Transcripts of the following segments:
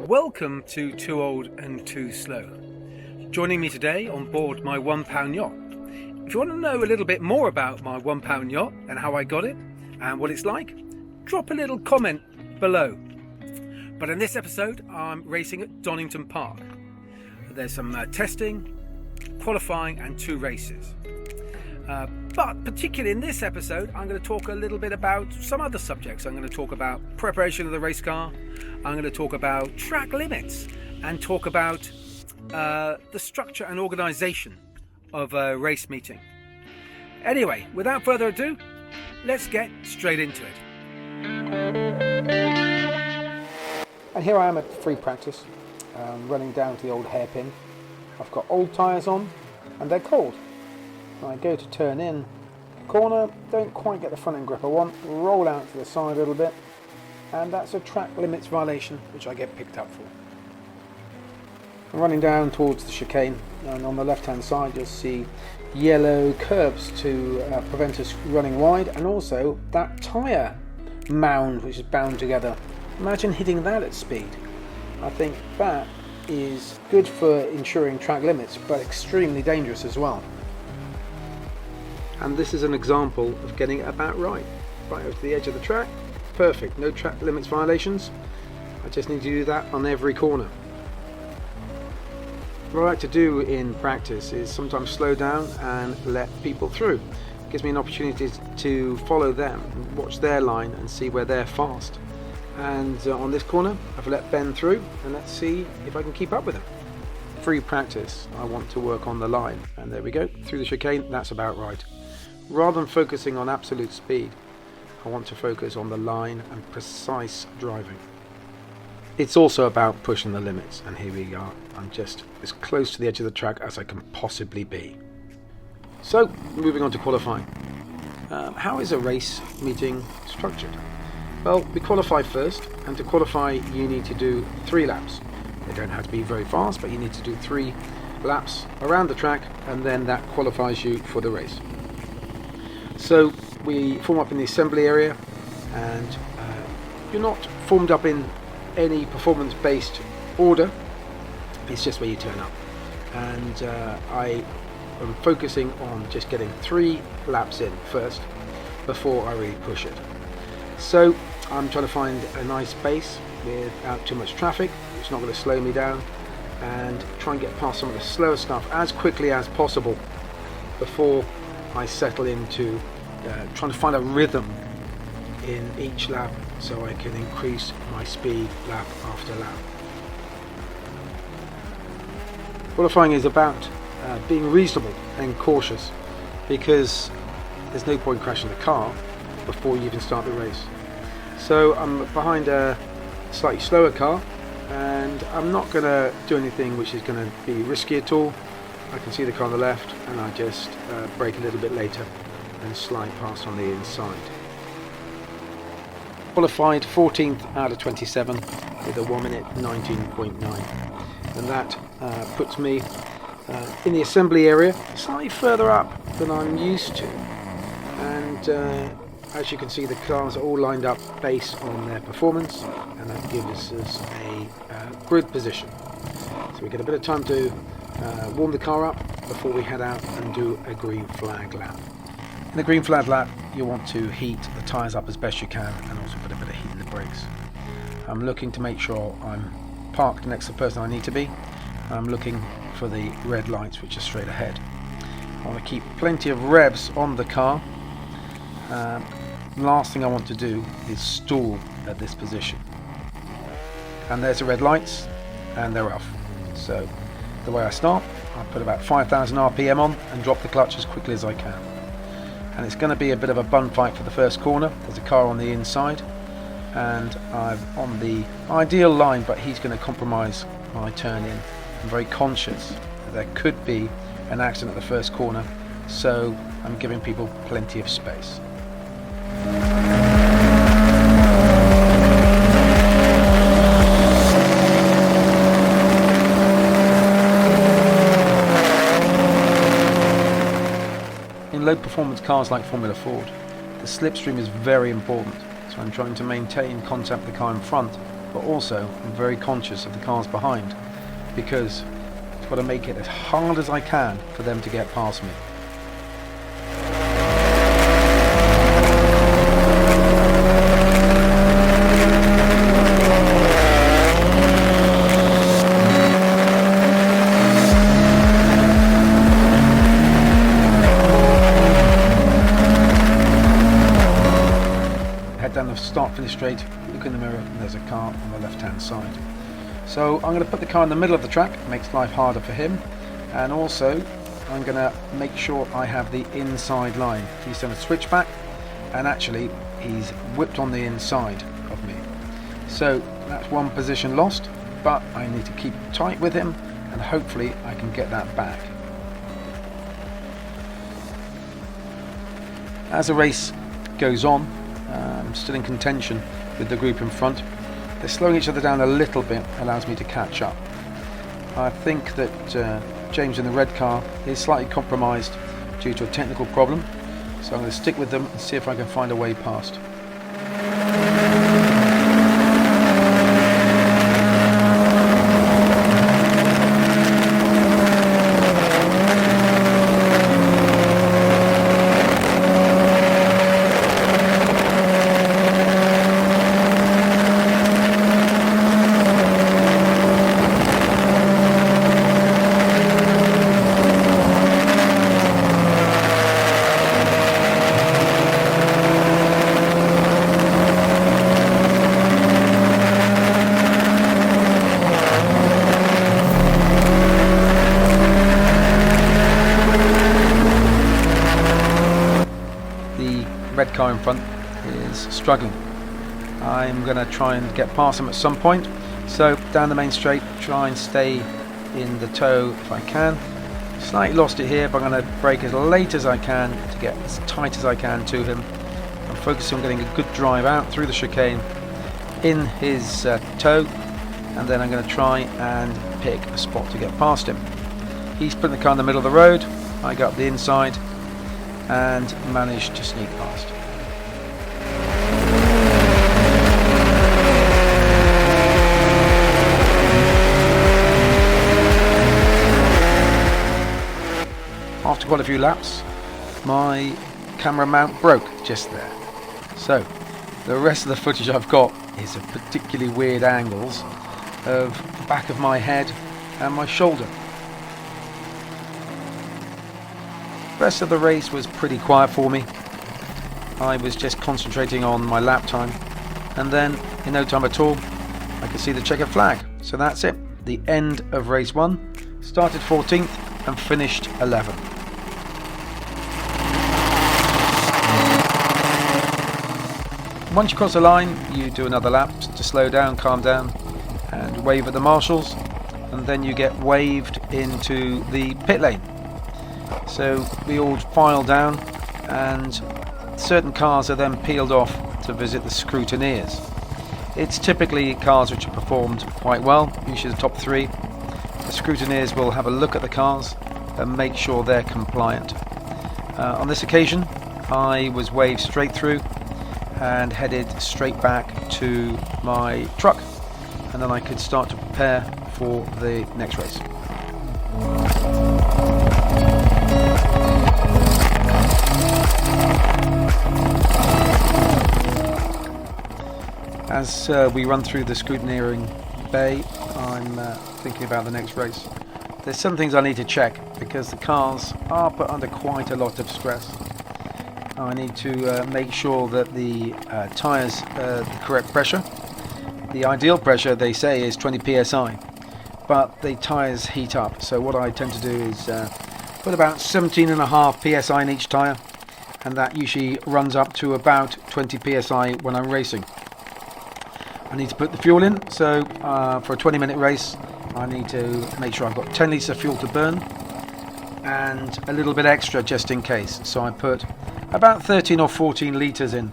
Welcome to Too Old and Too Slow. Joining me today on board my £1 yacht. If you want to know a little bit more about my £1 yacht and how I got it and what it's like, drop a little comment below. But in this episode, I'm racing at Donnington Park. There's some testing, qualifying and 2 races. But particularly in this episode, I'm going to talk a little bit about some other subjects. I'm going to talk about preparation of the race car. I'm going to talk about track limits and talk about the structure and organisation of a race meeting. Anyway, without further ado, let's get straight into it. And here I am at free practice, running down to the old hairpin. I've got old tyres on and they're cold. I go to turn in corner, don't quite get the front end grip I want, roll out to the side a little bit, and that's a track limits violation which I get picked up for. I'm running down towards the chicane, and on the left hand side you'll see yellow curbs to prevent us running wide, and also that tyre mound which is bound together. Imagine hitting that at speed. I think that is good for ensuring track limits, but extremely dangerous as well. And this is an example of getting it about right over to the edge of the track. Perfect, no track limits violations. I just need to do that on every corner. What I like to do in practice is sometimes slow down and let people through. It gives me an opportunity to follow them and watch their line and see where they're fast. And on this corner I've let Ben through, and let's see if I can keep up with him. Free practice, I want to work on the line, and there we go, through the chicane, that's about right. Rather than focusing on absolute speed, I want to focus on the line and precise driving. It's also about pushing the limits, and here we are. I'm just as close to the edge of the track as I can possibly be. So, moving on to qualifying. How is a race meeting structured? Well, we qualify first, and to qualify you need to do 3 laps. They don't have to be very fast, but you need to do 3 laps around the track, and then that qualifies you for the race. So we form up in the assembly area, and you're not formed up in any performance-based order, it's just where you turn up. And I am focusing on just getting 3 laps in first before I really push it. So I'm trying to find a nice base without too much traffic, it's not going to slow me down, and try and get past some of the slower stuff as quickly as possible before I settle into trying to find a rhythm in each lap so I can increase my speed lap after lap. Qualifying is about being reasonable and cautious, because there's no point crashing the car before you even start the race. So I'm behind a slightly slower car, and I'm not going to do anything which is going to be risky at all. I can see the car on the left, and I just brake a little bit later and slide past on the inside. Qualified 14th out of 27 with a 1 minute 19.9, and that puts me in the assembly area slightly further up than I'm used to, and as you can see the cars are all lined up based on their performance, and that gives us a grid position, so we get a bit of time to warm the car up before we head out and do a green flag lap. In the green flag lap you want to heat the tyres up as best you can, and also put a bit of heat in the brakes. I'm looking to make sure I'm parked next to the person I need to be. I'm looking for the red lights which are straight ahead. I want to keep plenty of revs on the car. Last thing I want to do is stall at this position. And there's the red lights, and they're off. So the way I start, I put about 5,000 RPM on and drop the clutch as quickly as I can. And it's going to be a bit of a bun fight for the first corner. There's a car on the inside, and I'm on the ideal line, but he's going to compromise my turn in. I'm very conscious that there could be an accident at the first corner, so I'm giving people plenty of space. In low performance cars like Formula Ford, the slipstream is very important, so I'm trying to maintain contact with the car in front but also I'm very conscious of the cars behind, because I've got to make it as hard as I can for them to get past me. Head down the start finish straight, look in the mirror, and there's a car on the left hand side. So I'm going to put the car in the middle of the track, makes life harder for him, and also I'm going to make sure I have the inside line. He's done a switchback, and actually he's whipped on the inside of me. So that's one position lost, but I need to keep tight with him, and hopefully I can get that back. As the race goes on, I'm still in contention with the group in front. They're slowing each other down a little bit, allows me to catch up. I think that James in the red car is slightly compromised due to a technical problem, so I'm going to stick with them and see if I can find a way past. Red car in front is struggling. I'm going to try and get past him at some point, so down the main straight, try and stay in the tow if I can. Slightly lost it here, but I'm going to brake as late as I can to get as tight as I can to him. I'm focusing on getting a good drive out through the chicane in his tow, and then I'm going to try and pick a spot to get past him. He's putting the car in the middle of the road, I got up the inside and managed to sneak past. After quite a few laps, my camera mount broke just there. So the rest of the footage I've got is of particularly weird angles of the back of my head and my shoulder. The rest of the race was pretty quiet for me. I was just concentrating on my lap time, and then in no time at all I could see the checkered flag. So that's it, the end of race 1. Started 14th and finished 11th. Once you cross the line, you do another lap to slow down, calm down, and wave at the marshals, and then you get waved into the pit lane. So we all file down, and certain cars are then peeled off to visit the scrutineers. It's typically cars which have performed quite well, usually the top 3. The scrutineers will have a look at the cars and make sure they're compliant. On this occasion, I was waved straight through and headed straight back to my truck, and then I could start to prepare for the next race. As we run through the scrutineering bay, I'm thinking about the next race. There's some things I need to check because the cars are put under quite a lot of stress. I need to make sure that the tyres are the correct pressure. The ideal pressure, they say, is 20 psi, but the tyres heat up. So what I tend to do is put about 17.5 psi in each tyre, and that usually runs up to about 20 psi when I'm racing. I need to put the fuel in, so for a 20-minute race I need to make sure I've got 10 litres of fuel to burn and a little bit extra just in case. So I put about 13 or 14 litres in.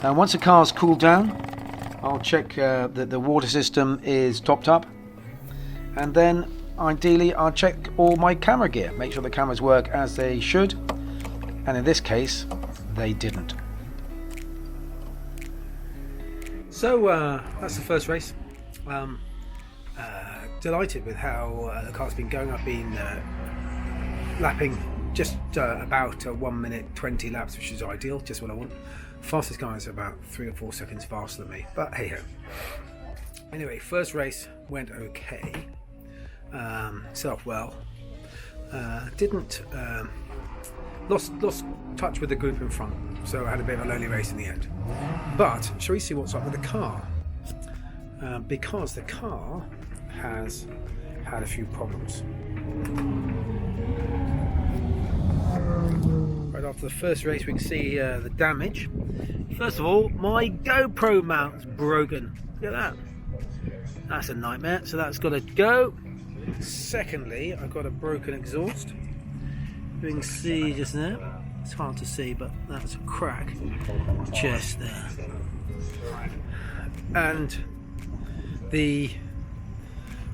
And once the car's cooled down, I'll check that the water system is topped up, and then ideally I'll check all my camera gear, make sure the cameras work as they should, and in this case they didn't. So that's the first race. Delighted with how the car's been going. I've been lapping just about 1 minute 20 laps, which is ideal, just what I want. Fastest guy is about 3 or 4 seconds faster than me, but hey ho. Anyway, first race went okay. Set off well. Didn't lost touch with the group in front, so I had a bit of a lonely race in the end. But shall we see what's up with the car? Because the car has had a few problems. Right after the first race, we can see the damage. First of all, my GoPro mount's broken. Look at that. That's a nightmare. So that's got to go. Secondly, I've got a broken exhaust. You can see just there. It's hard to see, but that's a crack just there. And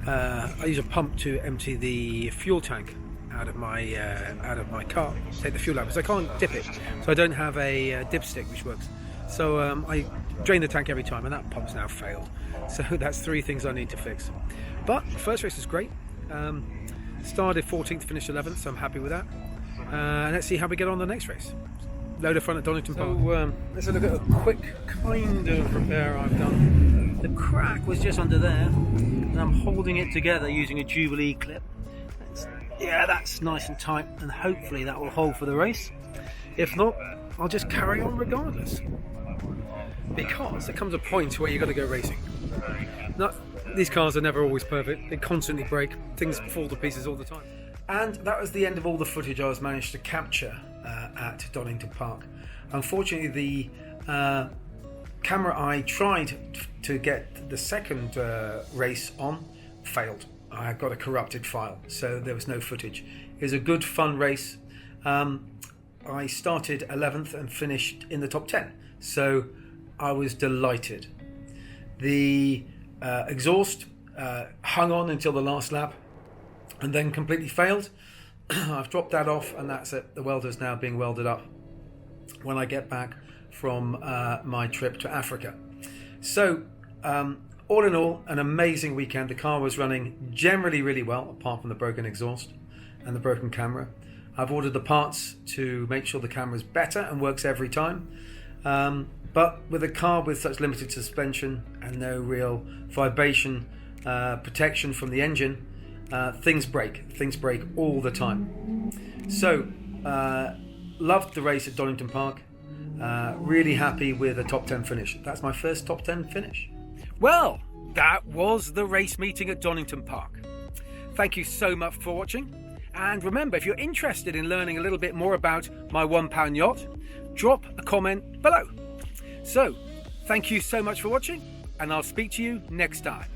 I use a pump to empty the fuel tank out of my car, take the fuel out, because I can't dip it, so I don't have a dipstick which works. So I drain the tank every time, and that pump's now failed. So that's 3 things I need to fix. But the first race is great. Started 14th, finished 11th, so I'm happy with that. Let's see how we get on the next race. Load of fun at Donnington Park. So let's look at a quick kind of repair I've done. The crack was just under there, and I'm holding it together using a Jubilee clip. Yeah, that's nice and tight, and hopefully that will hold for the race. If not, I'll just carry on regardless. Because there comes a point where you've got to go racing. These cars are never always perfect. They constantly break. Things fall to pieces all the time. And that was the end of all the footage I was managed to capture at Donington Park. Unfortunately, the camera I tried to get the second race on failed. I got a corrupted file, so there was no footage. It was a good, fun race. I started 11th and finished in the top 10, so I was delighted. The exhaust hung on until the last lap and then completely failed. I've dropped that off, and that's it. The welder's now being welded up when I get back from my trip to Africa. So all in all, an amazing weekend. The car was running generally really well, apart from the broken exhaust and the broken camera. I've ordered the parts to make sure the camera's better and works every time. But with a car with such limited suspension and no real vibration protection from the engine, things break. Things break all the time. So, loved the race at Donnington Park. Really happy with a top 10 finish. That's my first top 10 finish. Well, that was the race meeting at Donnington Park. Thank you so much for watching. And remember, if you're interested in learning a little bit more about my £1 yacht, drop a comment below. So, thank you so much for watching, and I'll speak to you next time.